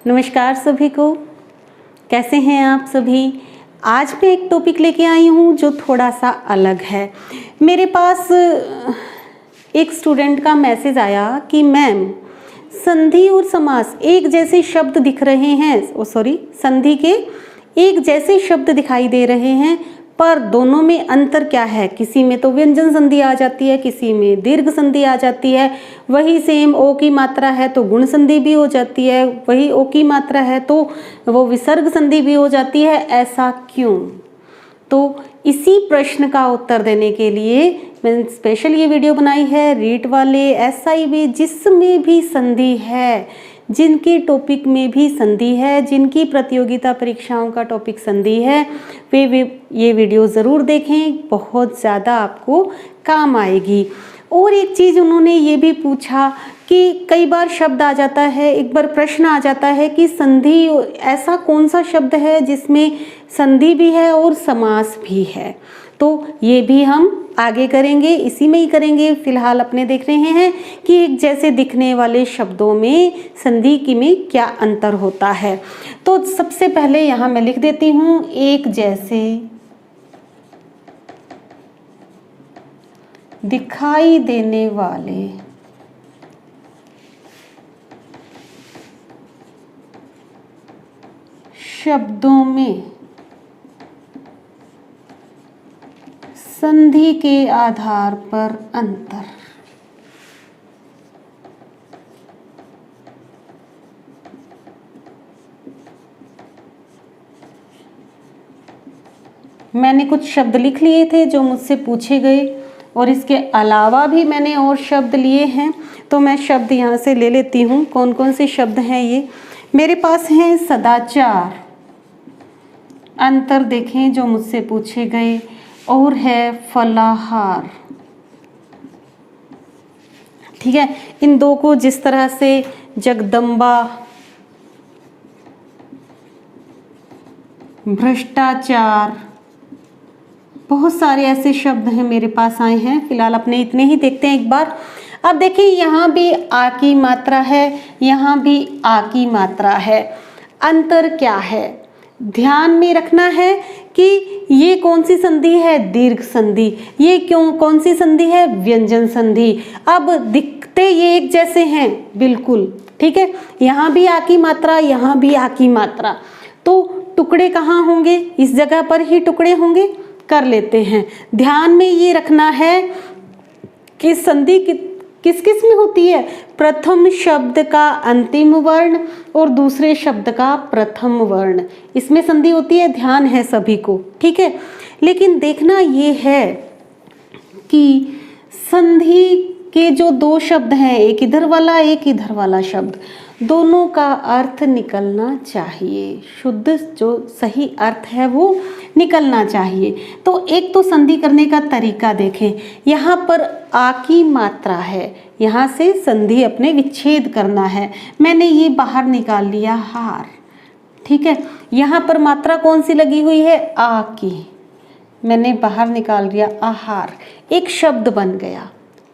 नमस्कार सभी को, कैसे हैं आप सभी। आज मैं एक टॉपिक लेके आई हूँ जो थोड़ा सा अलग है। मेरे पास एक स्टूडेंट का मैसेज आया कि मैम संधि और समास एक जैसे शब्द दिख रहे हैं, संधि के एक जैसे शब्द दिखाई दे रहे हैं, पर दोनों में अंतर क्या है। किसी में तो व्यंजन संधि आ जाती है, किसी में दीर्घ संधि आ जाती है। वही सेम ओ की मात्रा है तो गुण संधि भी हो जाती है, वही ओ की मात्रा है तो वो विसर्ग संधि भी हो जाती है। ऐसा क्यों? तो इसी प्रश्न का उत्तर देने के लिए मैंने स्पेशल ये वीडियो बनाई है। रीट वाले, SIB जिसमें भी संधि है, जिनके टॉपिक में भी संधि है, जिनकी प्रतियोगिता परीक्षाओं का टॉपिक संधि है, वे ये वीडियो ज़रूर देखें, बहुत ज़्यादा आपको काम आएगी। और एक चीज़ उन्होंने ये भी पूछा कि कई बार शब्द आ जाता है, एक बार प्रश्न आ जाता है कि संधि ऐसा कौन सा शब्द है जिसमें संधि भी है और समास भी है। तो ये भी हम आगे करेंगे, इसी में ही करेंगे। फिलहाल अपने देख रहे हैं कि एक जैसे दिखने वाले शब्दों में संधि की में क्या अंतर होता है। तो सबसे पहले यहाँ मैं लिख देती हूँ, एक जैसे दिखाई देने वाले शब्दों में संधि के आधार पर अंतर। मैंने कुछ शब्द लिख लिए थे जो मुझसे पूछे गए, और इसके अलावा भी मैंने और शब्द लिए हैं। तो मैं शब्द यहाँ से ले लेती हूँ। कौन कौन से शब्द हैं ये मेरे पास हैं। सदाचार, अंतर देखें जो मुझसे पूछे गए, और है फलाहार। ठीक है, इन दो को जिस तरह से जगदम्बा, भ्रष्टाचार, बहुत सारे ऐसे शब्द हैं मेरे पास आए हैं। फिलहाल अपने इतने ही देखते हैं एक बार। अब देखिए, यहाँ भी आ की मात्रा है, यहाँ भी आ की मात्रा है। अंतर क्या है ध्यान में रखना है कि ये कौन सी संधि है, दीर्घ संधि। ये कौन सी संधि है, व्यंजन संधि। अब दिखते ये एक जैसे हैं बिल्कुल, ठीक है। यहाँ भी आ की मात्रा, यहाँ भी आ की मात्रा, तो टुकड़े कहाँ होंगे, इस जगह पर ही टुकड़े होंगे। कर लेते हैं। ध्यान में ये रखना है कि संधि किस किस में होती है। प्रथम शब्द का अंतिम वर्ण और दूसरे शब्द का प्रथम वर्ण, इसमें संधि होती है। ध्यान है सभी को, ठीक है। लेकिन देखना ये है कि संधि के जो दो शब्द हैं, एक इधर वाला एक इधर वाला शब्द, दोनों का अर्थ निकलना चाहिए। शुद्ध जो सही अर्थ है वो निकलना चाहिए। तो एक तो संधि करने का तरीका देखें। यहाँ पर आ की मात्रा है, यहाँ से संधि अपने विच्छेद करना है। मैंने ये बाहर निकाल लिया हार, ठीक है। यहाँ पर मात्रा कौन सी लगी हुई है, आ की, मैंने बाहर निकाल दिया आहार, एक शब्द बन गया,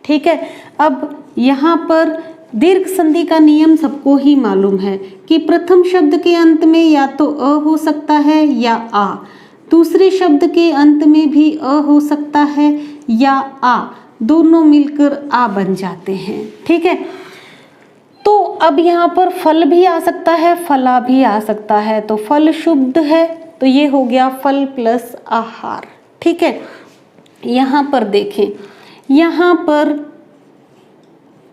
ठीक है। अब यहाँ पर दीर्घ संधि का नियम सबको ही मालूम है कि प्रथम शब्द के अंत में या तो अ हो सकता है या आ, दूसरे शब्द के अंत में भी अ हो सकता है या आ, दोनों मिलकर आ बन जाते हैं, ठीक है। तो अब यहाँ पर फल भी आ सकता है, फला भी आ सकता है, तो फल शुद्ध है तो ये हो गया फल प्लस आहार, ठीक है। यहाँ पर देखें, यहाँ पर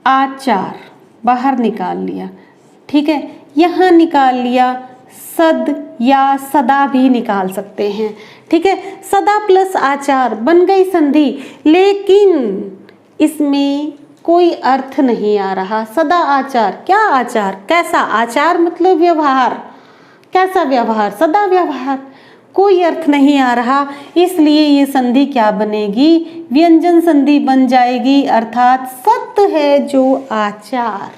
आचार बाहर निकाल लिया, ठीक है। यहाँ निकाल लिया सद या सदा भी निकाल सकते हैं, ठीक है। सदा प्लस आचार बन गई संधि, लेकिन इसमें कोई अर्थ नहीं आ रहा। सदा आचार, क्या आचार, कैसा आचार मतलब व्यवहार, कैसा व्यवहार, सदा व्यवहार, कोई अर्थ नहीं आ रहा। इसलिए ये संधि क्या बनेगी, व्यंजन संधि बन जाएगी। अर्थात सत्य है जो आचार,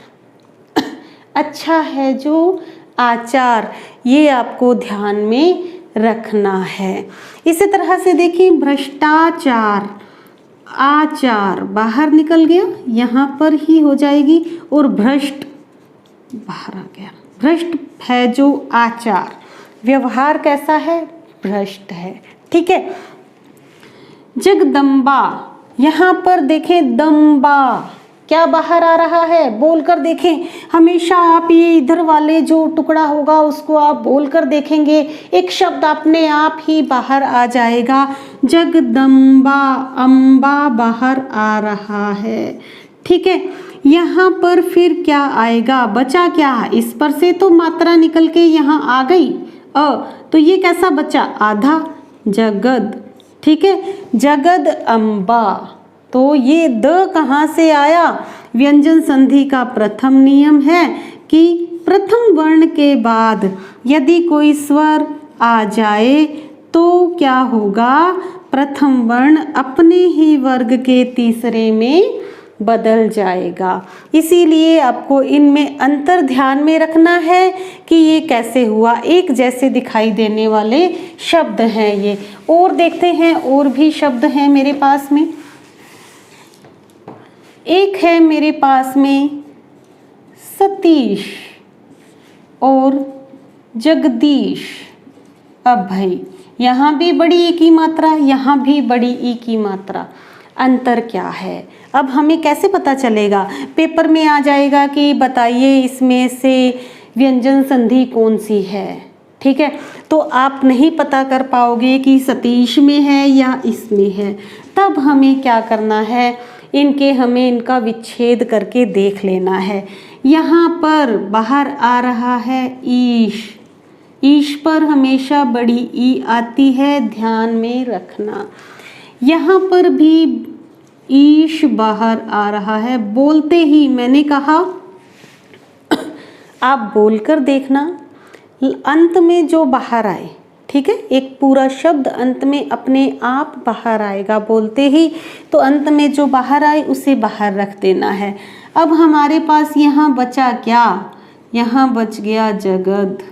अच्छा है जो आचार, ये आपको ध्यान में रखना है। इसी तरह से देखिए, भ्रष्टाचार, आचार बाहर निकल गया, यहाँ पर ही हो जाएगी, और भ्रष्ट बाहर आ गया। भ्रष्ट है जो आचार, व्यवहार कैसा है, भ्रष्ट है। ठीक है। जगदम्बा, यहाँ पर देखें दम्बा, क्या बाहर आ रहा है, बोलकर देखें। हमेशा आप ये इधर वाले जो टुकड़ा होगा उसको आप बोलकर देखेंगे, एक शब्द अपने आप ही बाहर आ जाएगा। जगदम्बा, अम्बा बाहर आ रहा है। ठीक है। यहाँ पर फिर क्या आएगा, बचा क्या, इस पर से तो मात्रा निकल के यहाँ आ गई तो ये कैसा बचा, आधा, जगद। ठीक है। जगद अम्बा, तो ये द कहाँ से आया, व्यंजन संधि का प्रथम नियम है कि प्रथम वर्ण के बाद यदि कोई स्वर आ जाए तो क्या होगा, प्रथम वर्ण अपने ही वर्ग के तीसरे में बदल जाएगा। इसीलिए आपको इनमें अंतर ध्यान में रखना है कि ये कैसे हुआ, एक जैसे दिखाई देने वाले शब्द हैं ये। और देखते हैं, और भी शब्द हैं मेरे पास में। एक है मेरे पास में सतीश और जगदीश। अब भाई यहाँ भी बड़ी ई की मात्रा, यहाँ भी बड़ी ई की मात्रा, अंतर क्या है, अब हमें कैसे पता चलेगा, पेपर में आ जाएगा कि बताइए इसमें से व्यंजन संधि कौन सी है। ठीक है। तो आप नहीं पता कर पाओगे कि सतीश में है या इसमें है। तब हमें क्या करना है, हमें इनका विच्छेद करके देख लेना है। यहाँ पर बाहर आ रहा है ईश, ईश पर हमेशा बड़ी ई आती है, ध्यान में रखना। यहाँ पर भी ईश बाहर आ रहा है, बोलते ही मैंने कहा आप बोलकर देखना, अंत में जो बाहर आए। ठीक है। एक पूरा शब्द अंत में अपने आप बाहर आएगा बोलते ही, तो अंत में जो बाहर आए उसे बाहर रख देना है। अब हमारे पास यहाँ बचा क्या, यहाँ बच गया जगद।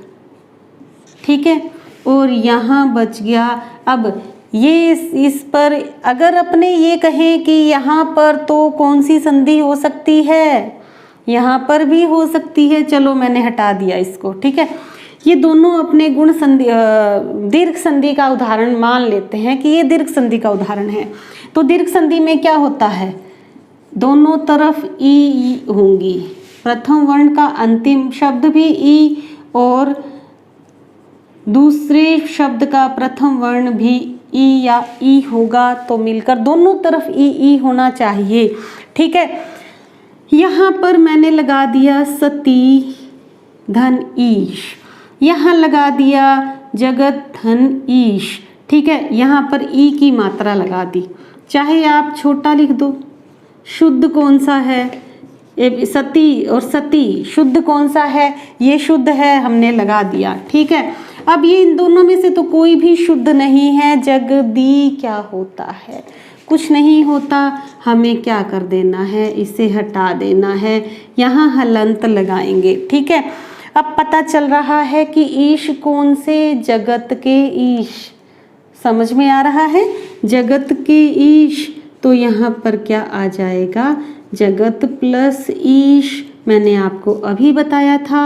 ठीक है। और यहाँ बच गया, अब ये इस पर अगर अपने ये कहें कि यहाँ पर तो कौन सी संधि हो सकती है, यहाँ पर भी हो सकती है, चलो मैंने हटा दिया इसको। ठीक है। ये दोनों अपने गुण संधि, दीर्घ संधि का उदाहरण मान लेते हैं कि ये दीर्घ संधि का उदाहरण है। तो दीर्घ संधि में क्या होता है, दोनों तरफ ई होंगी, प्रथम वर्ण का अंतिम शब्द भी ई और दूसरे शब्द का प्रथम वर्ण भी ई या ई होगा, तो मिलकर दोनों तरफ ई होना चाहिए। ठीक है। यहाँ पर मैंने लगा दिया सती धन ईश, यहाँ लगा दिया जगत धन ईश। ठीक है। यहाँ पर ई की मात्रा लगा दी, चाहे आप छोटा लिख दो। शुद्ध कौन सा है, सती और सती, शुद्ध कौन सा है, ये शुद्ध है, हमने लगा दिया। ठीक है। अब ये इन दोनों में से तो कोई भी शुद्ध नहीं है। जगदी क्या होता है, कुछ नहीं होता। हमें क्या कर देना है, इसे हटा देना है, यहाँ हलंत लगाएंगे। ठीक है। अब पता चल रहा है कि ईश कौन से, जगत के ईश, समझ में आ रहा है, जगत के ईश। तो यहाँ पर क्या आ जाएगा, जगत प्लस ईश। मैंने आपको अभी बताया था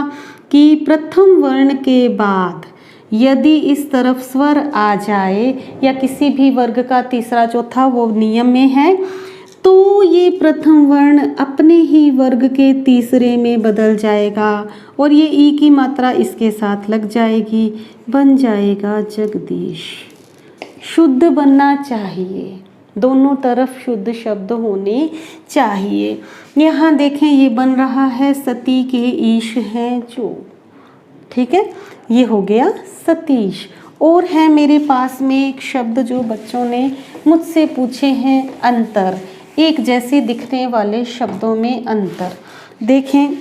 कि प्रथम वर्ण के बाद यदि इस तरफ स्वर आ जाए या किसी भी वर्ग का तीसरा चौथा वो नियम में है, तो ये प्रथम वर्ण अपने ही वर्ग के तीसरे में बदल जाएगा और ये ई की मात्रा इसके साथ लग जाएगी, बन जाएगा जगदीश। शुद्ध बनना चाहिए, दोनों तरफ शुद्ध शब्द होने चाहिए। यहाँ देखें ये बन रहा है सती के ईश हैं जो। ठीक है। ये हो गया सतीश। और है मेरे पास में एक शब्द जो बच्चों ने मुझसे पूछे हैं, अंतर, एक जैसे दिखने वाले शब्दों में अंतर। देखें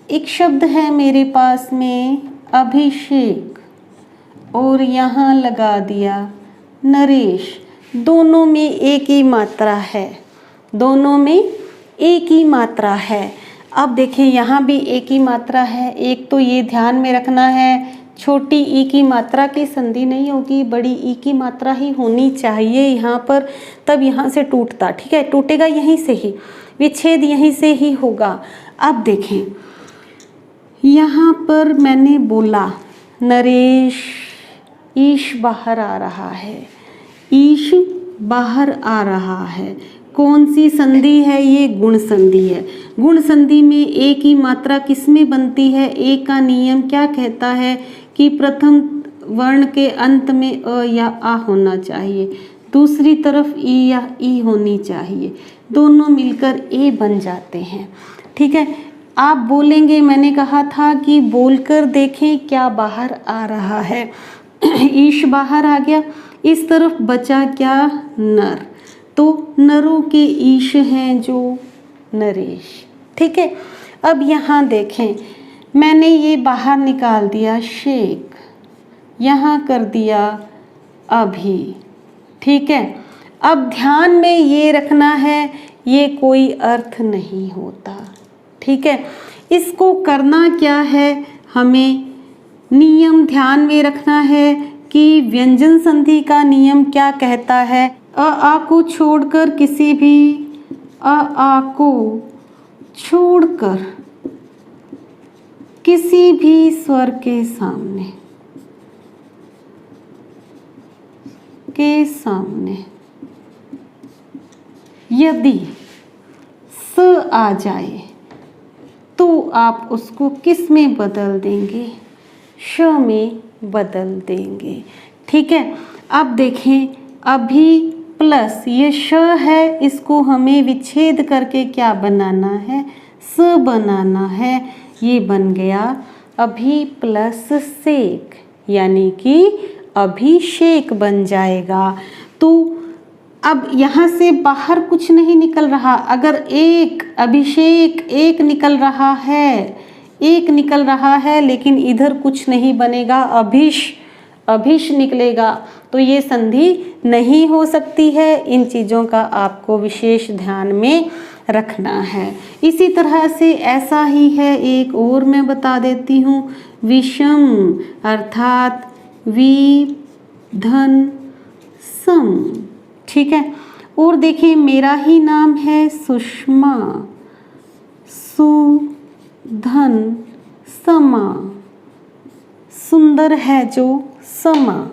एक शब्द है मेरे पास में अभिषेक और यहाँ लगा दिया नरेश। दोनों में एक ही मात्रा है, दोनों में एक ही मात्रा है। अब देखिए यहाँ भी एक ही मात्रा है। एक तो ये ध्यान में रखना है छोटी ई की मात्रा की संधि नहीं होगी, बड़ी ई की मात्रा ही होनी चाहिए यहाँ पर, तब यहाँ से टूटता। ठीक है, टूटेगा यहीं से ही, विच्छेद यहीं से ही होगा। अब देखें यहाँ पर मैंने बोला नरेश ईश बाहर आ रहा है, ईश बाहर आ रहा है। कौन सी संधि है ये? गुण संधि है। गुण संधि में ए की मात्रा किसमें बनती है? ए का नियम क्या कहता है कि प्रथम वर्ण के अंत में अ या आ होना चाहिए, दूसरी तरफ ई या ई होनी चाहिए, दोनों मिलकर ए बन जाते हैं। ठीक है, आप बोलेंगे, मैंने कहा था कि बोलकर देखें क्या बाहर आ रहा है। ईश बाहर आ गया, इस तरफ बचा क्या? नर, तो नरों के ईश हैं जो नरेश। ठीक है, अब यहाँ देखें, मैंने ये बाहर निकाल दिया शेख, यहाँ कर दिया अभी। ठीक है, अब ध्यान में ये रखना है, ये कोई अर्थ नहीं होता। ठीक है, इसको करना क्या है, हमें नियम ध्यान में रखना है कि व्यंजन संधि का नियम क्या कहता है। अ आ को छोड़कर किसी भी आ को छोड़कर किसी भी स्वर के सामने यदि स आ जाए तो आप उसको किस में बदल देंगे? श में बदल देंगे। ठीक है, अब देखें, अभी प्लस ये श है, इसको हमें विच्छेद करके क्या बनाना है? स बनाना है। ये बन गया अभी प्लस सेक, यानी कि अभिषेक बन जाएगा। तो अब यहाँ से बाहर कुछ नहीं निकल रहा। अगर एक अभिषेक एक निकल रहा है, लेकिन इधर कुछ नहीं बनेगा, अभिष निकलेगा, तो ये संधि नहीं हो सकती है। इन चीज़ों का आपको विशेष ध्यान में रखना है। इसी तरह से ऐसा ही है, एक और मैं बता देती हूँ, विषम अर्थात वि धन सम। ठीक है, और देखिए मेरा ही नाम है सुषमा, सुधन समा, सुंदर है जो समा।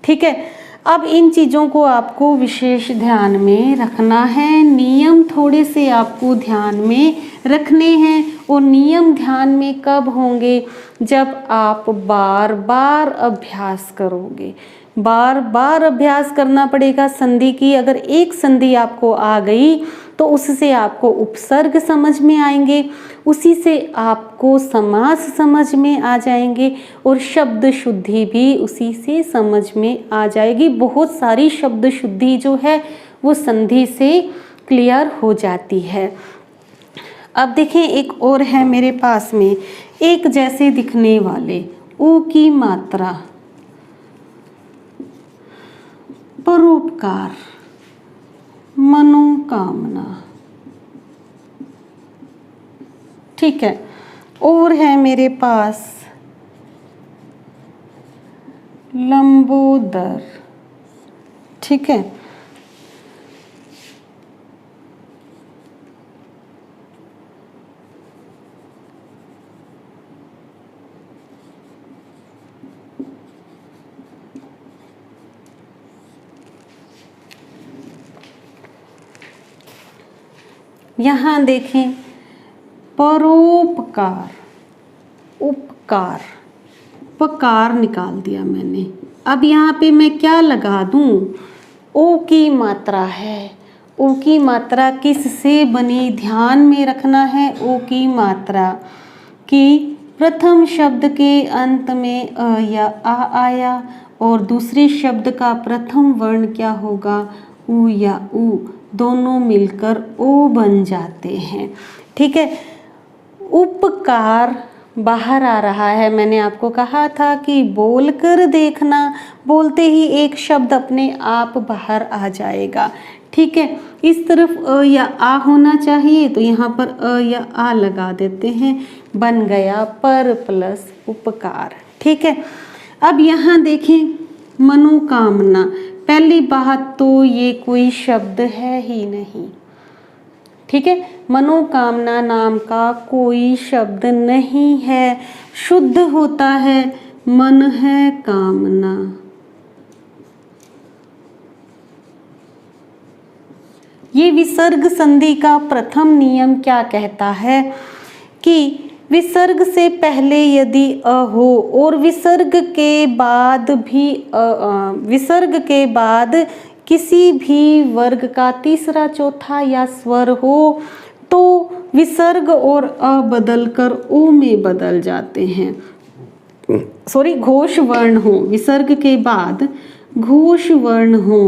ठीक है, अब इन चीज़ों को आपको विशेष ध्यान में रखना है। नियम थोड़े से आपको ध्यान में रखने हैं, और नियम ध्यान में कब होंगे? जब आप बार बार अभ्यास करोगे। बार बार अभ्यास करना पड़ेगा संधि की। अगर एक संधि आपको आ गई तो उससे आपको उपसर्ग समझ में आएंगे, उसी से आपको समास समझ में आ जाएंगे, और शब्द शुद्धि भी उसी से समझ में आ जाएगी। बहुत सारी शब्द शुद्धि जो है वो संधि से क्लियर हो जाती है। अब देखें, एक और है मेरे पास में, एक जैसे दिखने वाले ओ की मात्रा, परोपकार, मनोकामना। ठीक है, और है मेरे पास लंबोदर। ठीक है, यहाँ देखें, परोपकार, उपकार, पकार निकाल दिया मैंने। अब यहाँ पे मैं क्या लगा दूँ? ओ की मात्रा है। ओ की मात्रा किस से बनी? ध्यान में रखना है। ओ की मात्रा कि प्रथम शब्द के अंत में अ या आ आया, और दूसरे शब्द का प्रथम वर्ण क्या होगा? उ या उ, दोनों मिलकर ओ बन जाते हैं। ठीक है, उपकार बाहर आ रहा है। मैंने आपको कहा था कि बोलकर देखना, बोलते ही एक शब्द अपने आप बाहर आ जाएगा। ठीक है, इस तरफ अ या आ होना चाहिए, तो यहाँ पर अ या आ लगा देते हैं, बन गया पर प्लस उपकार। ठीक है। अब यहाँ देखें मनोकामना, पहली बात तो ये कोई शब्द है ही नहीं, ठीक है। मनोकामना नाम का कोई शब्द नहीं है, शुद्ध होता है मन है कामना। ये विसर्ग संधि का प्रथम नियम क्या कहता है कि विसर्ग से पहले यदि अ हो और विसर्ग के बाद भी विसर्ग के बाद किसी भी वर्ग का तीसरा चौथा या स्वर हो तो विसर्ग और अ बदल कर ओ में बदल जाते हैं। सॉरी, घोष वर्ण हो, विसर्ग के बाद घोष वर्ण हो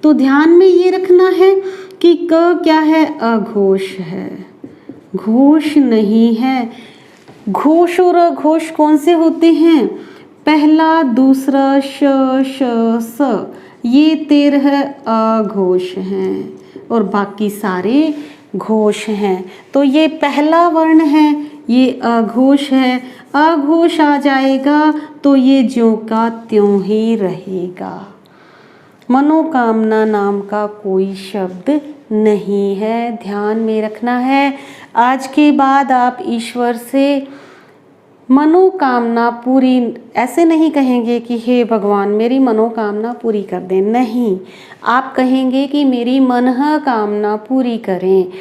तो ध्यान में ये रखना है कि क क्या है, अघोष है, घोष नहीं है। घोष और अघोष कौन से होते हैं, पहला दूसरा श श स, ये 13 अघोष हैं और बाकी सारे घोष हैं। तो ये पहला वर्ण है, ये अघोष है, अघोष आ जाएगा तो ये ज्यों का त्यों ही रहेगा। मनोकामना नाम का कोई शब्द नहीं है, ध्यान में रखना है। आज के बाद आप ईश्वर से मनोकामना पूरी ऐसे नहीं कहेंगे कि हे भगवान मेरी मनोकामना पूरी कर दें, नहीं, आप कहेंगे कि मेरी मनः कामना पूरी करें।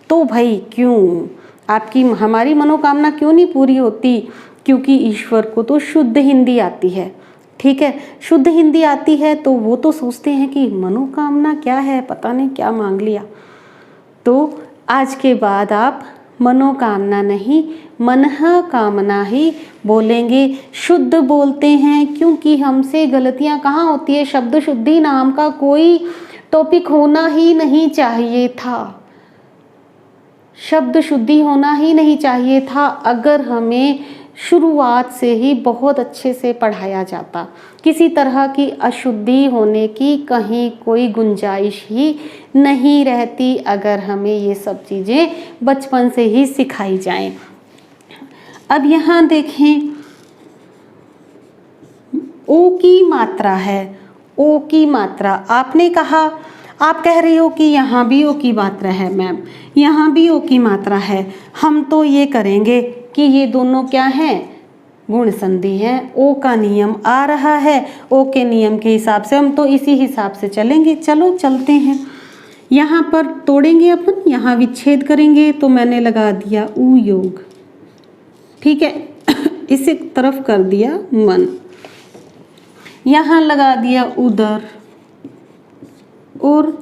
तो भाई क्यों, आपकी हमारी मनोकामना क्यों नहीं पूरी होती, क्योंकि ईश्वर को तो शुद्ध हिंदी आती है, ठीक है। शुद्ध हिंदी आती है तो वो तो सोचते हैं कि मनोकामना क्या है, पता नहीं क्या मांग लिया। तो आज के बाद आप मनोकामना नहीं मनः कामना ही बोलेंगे। शुद्ध बोलते हैं क्योंकि हमसे गलतियां कहाँ होती है, शब्द शुद्धि नाम का कोई टॉपिक होना ही नहीं चाहिए था, शब्द शुद्धि होना ही नहीं चाहिए था अगर हमें शुरुआत से ही बहुत अच्छे से पढ़ाया जाता। किसी तरह की अशुद्धि होने की कहीं कोई गुंजाइश ही नहीं रहती अगर हमें ये सब चीज़ें बचपन से ही सिखाई जाएं। अब यहाँ देखें ओ की मात्रा है, ओ की मात्रा आपने कहा, आप कह रही हो कि यहाँ भी ओ की मात्रा है मैम, यहाँ भी ओ की मात्रा है। हम तो ये करेंगे कि ये दोनों क्या हैं, गुण संधि हैं। ओ का नियम आ रहा है, ओ के नियम के हिसाब से हम तो इसी हिसाब से चलेंगे। चलो चलते हैं, यहाँ पर तोड़ेंगे अपन, यहाँ विच्छेद करेंगे तो मैंने लगा दिया उ योग, ठीक है। इसी तरफ कर दिया मन, यहाँ लगा दिया उदर, और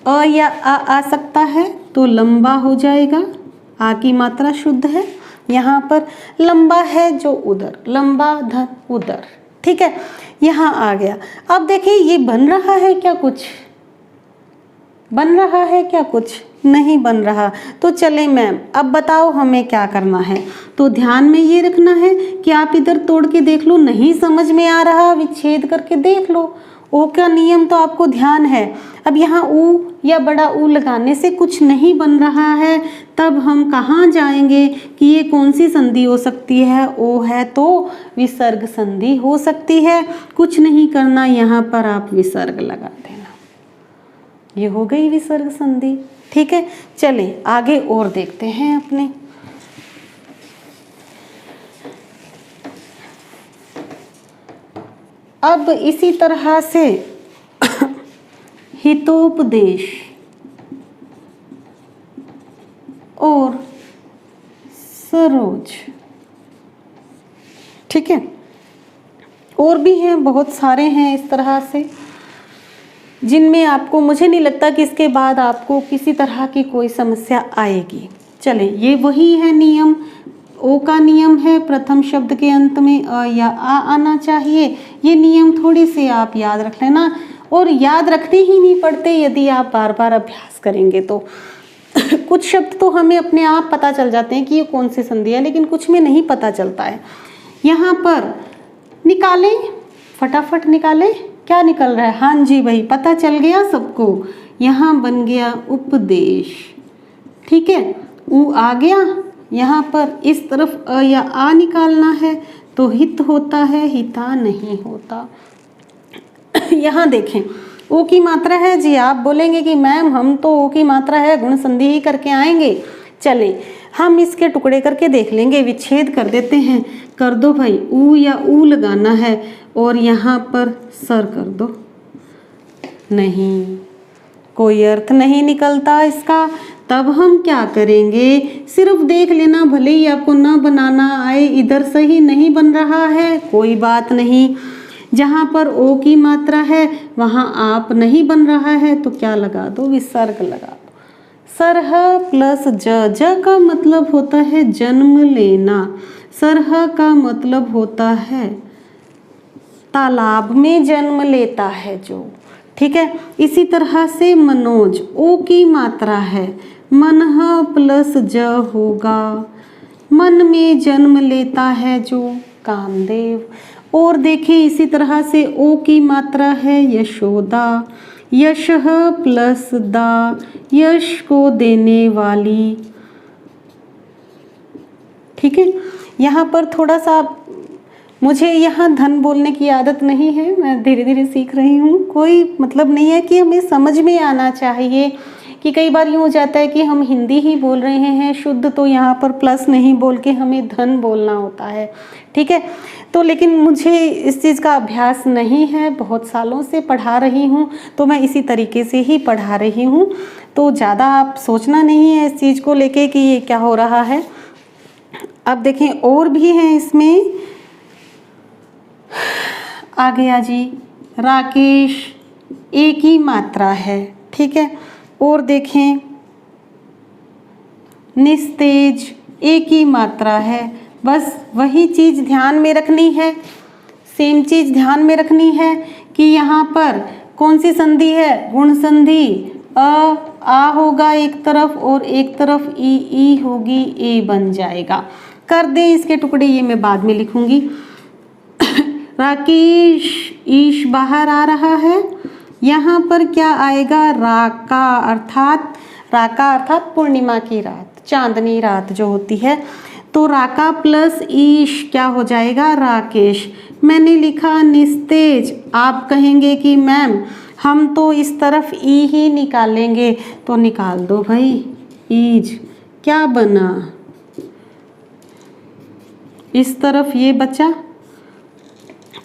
अ या आ सकता है तो लंबा हो जाएगा, आ की मात्रा शुद्ध है, यहाँ पर लंबा है जो उदर, लंबा धन उदर, ठीक है। यहाँ आ गया। अब देखिए ये बन रहा है क्या, कुछ बन रहा है क्या, कुछ नहीं बन रहा। तो चले मैम अब बताओ हमें क्या करना है। तो ध्यान में ये रखना है कि आप इधर तोड़ के देख लो, नहीं समझ में आ रहा विच्छेद करके देख लो। ओ का नियम तो आपको ध्यान है। अब यहाँ ऊ या बड़ा ऊ लगाने से कुछ नहीं बन रहा है, तब हम कहाँ जाएंगे कि ये कौन सी संधि हो सकती है, ओ है तो विसर्ग संधि हो सकती है। कुछ नहीं करना, यहाँ पर आप विसर्ग लगा देना, ये हो गई विसर्ग संधि, ठीक है। चले आगे और देखते हैं अपने। अब इसी तरह से हितोपदेश और सरोज, ठीक है, और भी हैं, बहुत सारे हैं इस तरह से, जिनमें आपको, मुझे नहीं लगता कि इसके बाद आपको किसी तरह की कोई समस्या आएगी। चले ये वही है नियम, ओ का नियम है प्रथम शब्द के अंत में अ या आ आना चाहिए। ये नियम थोड़े से आप याद रख लेना, और याद रखने ही नहीं पड़ते यदि आप बार बार अभ्यास करेंगे तो। कुछ शब्द तो हमें अपने आप पता चल जाते हैं कि ये कौन सी संधि है, लेकिन कुछ में नहीं पता चलता है। यहाँ पर निकालें, फटाफट निकालें, क्या निकल रहा है, हाँ जी भाई पता चल गया सबको। यहाँ बन गया उपदेश, ठीक है, ऊ आ गया। यहाँ पर इस तरफ अ या आ निकालना है तो हित होता है, हिता नहीं होता। यहाँ देखें ओ की मात्रा है जी, आप बोलेंगे कि मैम हम तो ओ की मात्रा है गुण संधि ही करके आएंगे। चलें हम इसके टुकड़े करके देख लेंगे, विच्छेद कर देते हैं। कर दो भाई, ऊ या ऊ लगाना है और यहाँ पर सर कर दो। नहीं, कोई अर्थ नहीं निकलता इसका। तब हम क्या करेंगे, सिर्फ देख लेना, भले ही आपको ना बनाना आए। इधर सही नहीं बन रहा है, कोई बात नहीं। जहाँ पर ओ की मात्रा है वहाँ आप नहीं बन रहा है तो क्या लगा दो, विसर्ग लगा दो। सरह प्लस ज का मतलब होता है जन्म लेना। सरह का मतलब होता है तालाब में जन्म लेता है जो, ठीक है। इसी तरह से मनोज, ओ की मात्रा है, मनह प्लस ज होगा, मन में जन्म लेता है जो, कामदेव। और देखिए इसी तरह से ओ की मात्रा है यशोदा, यशः प्लस दा, यश को देने वाली, ठीक है। यहाँ पर थोड़ा सा मुझे यहाँ धन बोलने की आदत नहीं है, मैं धीरे धीरे सीख रही हूँ। कोई मतलब नहीं है कि हमें समझ में आना चाहिए कि कई बार यूँ हो जाता है कि हम हिंदी ही बोल रहे हैं शुद्ध, तो यहाँ पर प्लस नहीं बोल के हमें धन बोलना होता है, ठीक है। तो लेकिन मुझे इस चीज़ का अभ्यास नहीं है, बहुत सालों से पढ़ा रही हूँ तो मैं इसी तरीके से ही पढ़ा रही हूँ। तो ज़्यादा आप सोचना नहीं है इस चीज़ को लेके कि ये क्या हो रहा है। अब देखें और भी हैं इसमें, आ गया जी राकेश, एक ही मात्रा है, ठीक है। और देखें निस्तेज, एक ही मात्रा है। बस वही चीज़ ध्यान में रखनी है, सेम चीज़ ध्यान में रखनी है कि यहाँ पर कौन सी संधि है, गुण संधि। आ होगा एक तरफ और एक तरफ ई होगी, ए बन जाएगा। कर दें इसके टुकड़े, ये मैं बाद में लिखूंगी। राकेश, ईश बाहर आ रहा है। यहाँ पर क्या आएगा, राका, अर्थात पूर्णिमा की रात, चांदनी रात जो होती है। तो राका प्लस ईश क्या हो जाएगा, राकेश। मैंने लिखा निस्तेज, आप कहेंगे कि मैम हम तो इस तरफ ई ही निकालेंगे, तो निकाल दो भाई, ईज। क्या बना, इस तरफ ये बचा,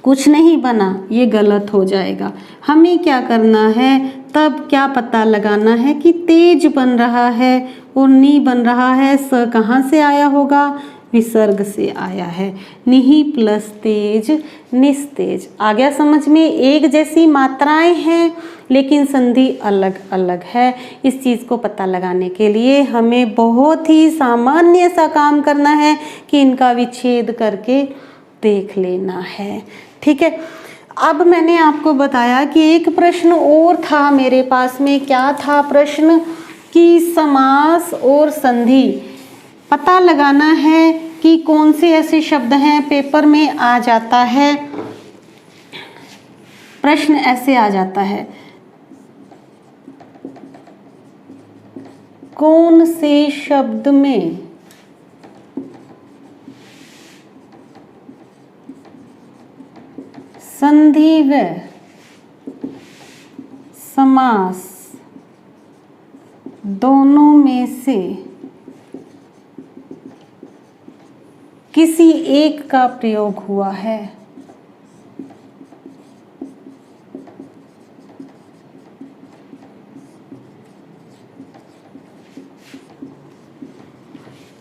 कुछ नहीं बना, ये गलत हो जाएगा। हमें क्या करना है, तब क्या पता लगाना है कि तेज बन रहा है और नी बन रहा है। स कहाँ से आया होगा, विसर्ग से आया है। निही प्लस तेज, निस्तेज। आ गया समझ में, एक जैसी मात्राएं हैं लेकिन संधि अलग अलग है। इस चीज़ को पता लगाने के लिए हमें बहुत ही सामान्य सा काम करना है कि इनका विच्छेद करके देख लेना है, ठीक है। अब मैंने आपको बताया कि एक प्रश्न और था मेरे पास में। क्या था प्रश्न, कि समास और संधि पता लगाना है कि कौन से ऐसे शब्द हैं, पेपर में आ जाता है प्रश्न ऐसे आ जाता है, कौन से शब्द में संधि व समास दोनों में से किसी एक का प्रयोग हुआ है।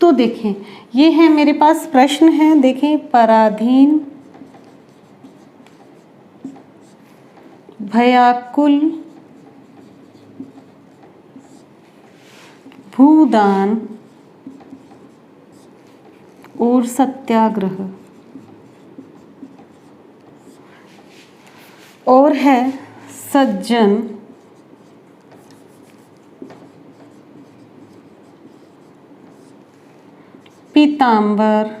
तो देखें ये है मेरे पास प्रश्न है, देखें पराधीन, भयाकुल, भूदान और सत्याग्रह। और है सज्जन, पीतांबर,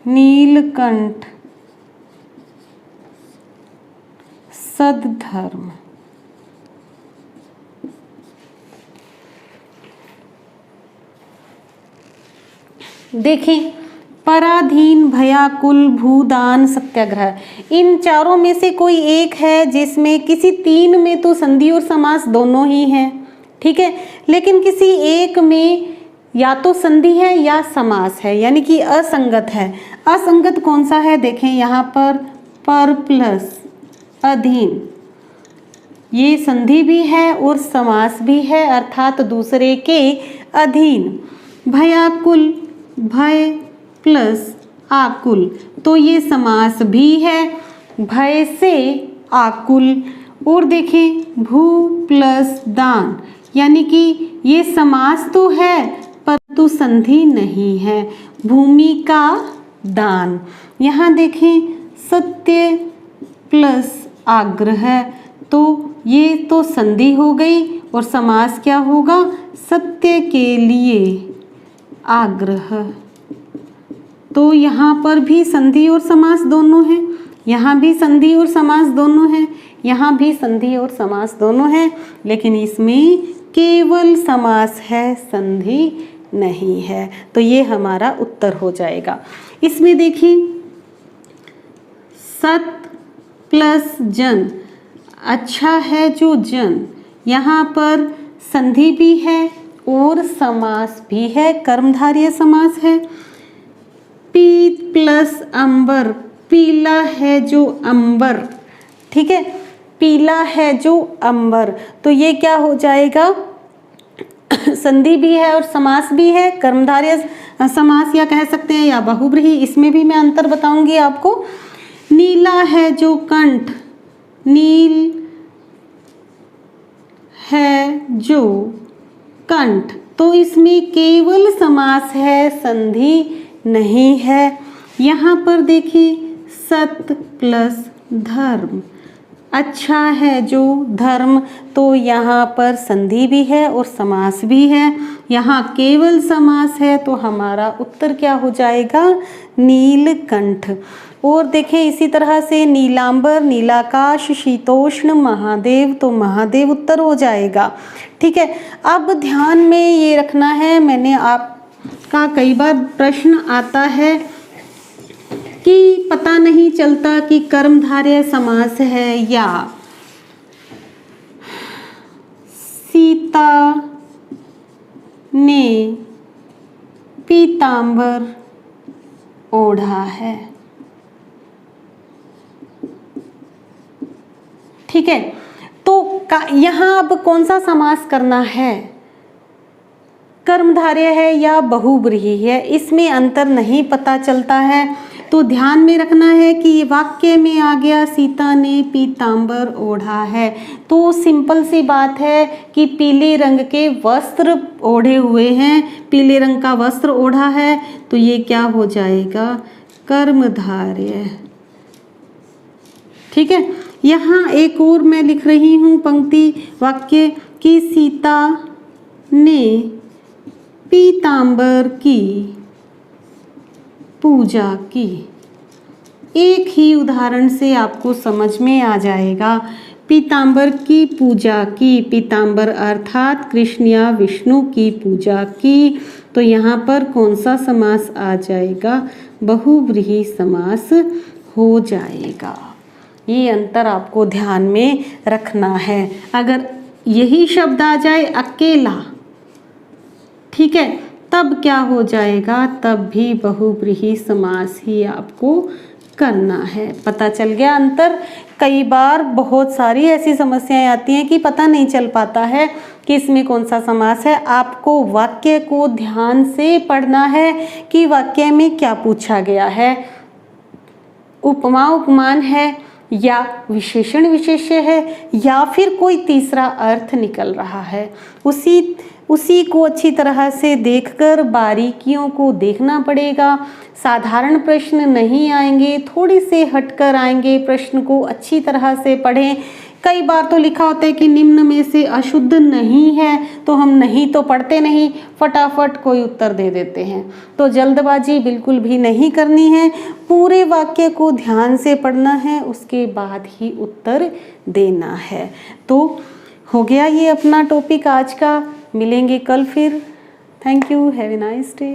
नीलकंठ, सद्धर्म। देखें, पराधीन, भयाकुल, भूदान, सत्याग्रह, इन चारों में से कोई एक है जिसमें किसी तीन में तो संधि और समास दोनों ही हैं, ठीक है, लेकिन किसी एक में या तो संधि है या समास है, यानी कि असंगत है। असंगत कौन सा है? देखें यहाँ पर प्लस अधीन, ये संधि भी है और समास भी है, अर्थात दूसरे के अधीन। भयाकुल, भय प्लस आकुल, तो ये समास भी है, भय से आकुल। और देखें, भू प्लस दान, यानी कि ये समास तो है परंतु संधि नहीं है, भूमि का दान। यहाँ देखें, सत्य प्लस आग्रह, तो ये तो संधि हो गई और समास क्या होगा? सत्य के लिए आग्रह। तो यहाँ पर भी संधि और समास दोनों हैं, यहाँ भी संधि और समास दोनों हैं, यहाँ भी संधि और समास दोनों हैं, लेकिन इसमें केवल समास है, संधि नहीं है। तो ये हमारा उत्तर हो जाएगा। इसमें देखिए, सत प्लस जन, अच्छा है जो जन, यहाँ पर संधि भी है और समास भी है, कर्मधारय समास है। पीत प्लस अंबर, पीला है जो अंबर, ठीक है, पीला है जो अंबर, तो ये क्या हो जाएगा? संधि भी है और समास भी है, कर्मधारय समास या कह सकते हैं या बहुब्रीहि, इसमें भी मैं अंतर बताऊंगी आपको। नीला है जो कंठ, नील है जो कंठ, तो इसमें केवल समास है, संधि नहीं है। यहाँ पर देखिए, सत प्लस धर्म, अच्छा है जो धर्म, तो यहाँ पर संधि भी है और समास भी है, यहाँ केवल समास है, तो हमारा उत्तर क्या हो जाएगा? नीलकंठ। और देखें, इसी तरह से नीलांबर, नीलाकाश, शीतोष्ण, महादेव, तो महादेव उत्तर हो जाएगा, ठीक है। अब ध्यान में ये रखना है, मैंने आपका कई बार प्रश्न आता है कि पता नहीं चलता कि कर्मधारय समास है या सीता ने पीतांबर ओढ़ा है, ठीक है। तो यहाँ अब कौन सा समास करना है? कर्मधारय है या बहुब्रीहि है, इसमें अंतर नहीं पता चलता है। तो ध्यान में रखना है कि वाक्य में आ गया सीता ने पीतांबर ओढ़ा है, तो सिंपल सी बात है कि पीले रंग के वस्त्र ओढ़े हुए हैं, पीले रंग का वस्त्र ओढ़ा है, तो ये क्या हो जाएगा? कर्मधारय, ठीक है। यहाँ एक और मैं लिख रही हूँ पंक्ति वाक्य कि सीता ने पीतांबर की पूजा की। एक ही उदाहरण से आपको समझ में आ जाएगा। पीतांबर की पूजा की, पीतांबर अर्थात कृष्ण या विष्णु की पूजा की, तो यहाँ पर कौन सा समास आ जाएगा? बहुव्रीहि समास हो जाएगा। ये अंतर आपको ध्यान में रखना है। अगर यही शब्द आ जाए अकेला, ठीक है, तब क्या हो जाएगा? तब भी बहुव्रीहि समास ही आपको करना है। पता चल गया अंतर? कई बार बहुत सारी ऐसी समस्याएं आती हैं कि पता नहीं चल पाता है कि इसमें कौन सा समास है। आपको वाक्य को ध्यान से पढ़ना है कि वाक्य में क्या पूछा गया है, उपमा उपमान है या विशेषण विशेष्य है या फिर कोई तीसरा अर्थ निकल रहा है। उसी को अच्छी तरह से देखकर बारीकियों को देखना पड़ेगा। साधारण प्रश्न नहीं आएंगे, थोड़ी से हटकर आएंगे। प्रश्न को अच्छी तरह से पढ़ें। कई बार तो लिखा होता है कि निम्न में से अशुद्ध नहीं है, तो हम नहीं तो पढ़ते नहीं, फटाफट कोई उत्तर दे देते हैं। तो जल्दबाजी बिल्कुल भी नहीं करनी है, पूरे वाक्य को ध्यान से पढ़ना है, उसके बाद ही उत्तर देना है। तो हो गया ये अपना टॉपिक आज का। मिलेंगे कल फिर। Thank you, have a nice day.